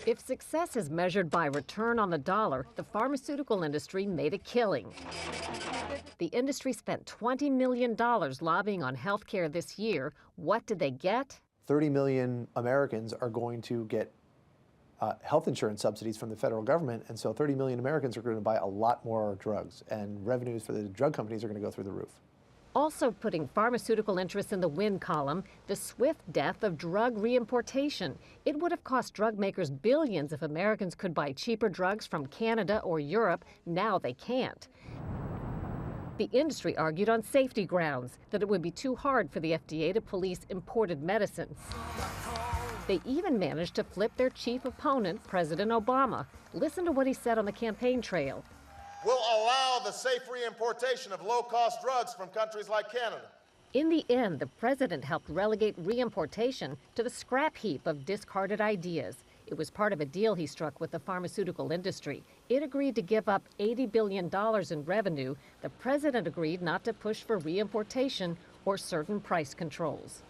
If success is measured by return on the dollar, the pharmaceutical industry made a killing. The industry spent $20 million lobbying on health care this year. What did they get? 30 million Americans are going to get health insurance subsidies from the federal government, and so 30 million Americans are going to buy a lot more drugs, and revenues for the drug companies are going to go through the roof. Also putting pharmaceutical interests in the win column, the swift death of drug reimportation. It would have cost drug makers billions if Americans could buy cheaper drugs from Canada or Europe. Now they can't. The industry argued on safety grounds that it would be too hard for the FDA to police imported medicines. They even managed to flip their chief opponent, President Obama. Listen to what he said on the campaign trail. We'll allow the safe reimportation of low-cost drugs from countries like Canada. In the end, the president helped relegate reimportation to the scrap heap of discarded ideas. It was part of a deal he struck with the pharmaceutical industry. It agreed to give up $80 billion in revenue. The president agreed not to push for reimportation or certain price controls.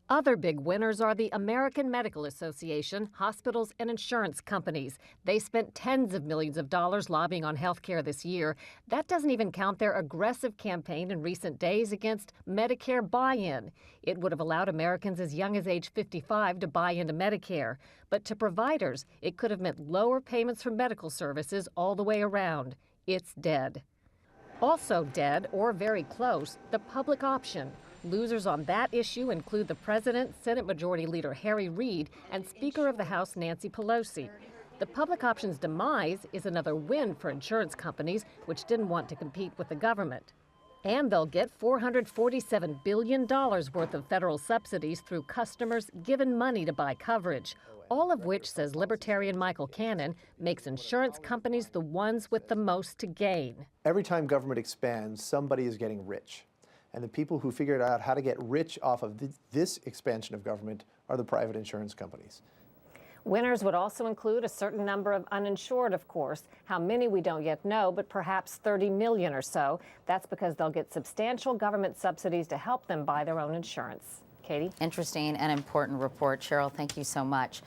Other big winners are the American Medical Association, hospitals, and insurance companies. They spent tens of millions of dollars lobbying on health care this year. That doesn't even count their aggressive campaign in recent days against Medicare buy-in. It would have allowed Americans as young as age 55 to buy into Medicare. But to providers, it could have meant lower payments for medical services all the way around. It's dead. Also dead, or very close, the public option. Losers on that issue include the president, Senate Majority Leader Harry Reid, and Speaker of the House Nancy Pelosi. The public option's demise is another win for insurance companies, which didn't want to compete with the government. And they'll get $447 billion worth of federal subsidies through customers given money to buy coverage, all of which, says Libertarian Michael Cannon, makes insurance companies the ones with the most to gain. Every time government expands, somebody is getting rich. And the people who figured out how to get rich off of this expansion of government are the private insurance companies. Winners would also include a certain number of uninsured, of course. How many we don't yet know, but perhaps 30 million or so. That's because they'll get substantial government subsidies to help them buy their own insurance. Katie? Interesting and important report. Cheryl, thank you so much.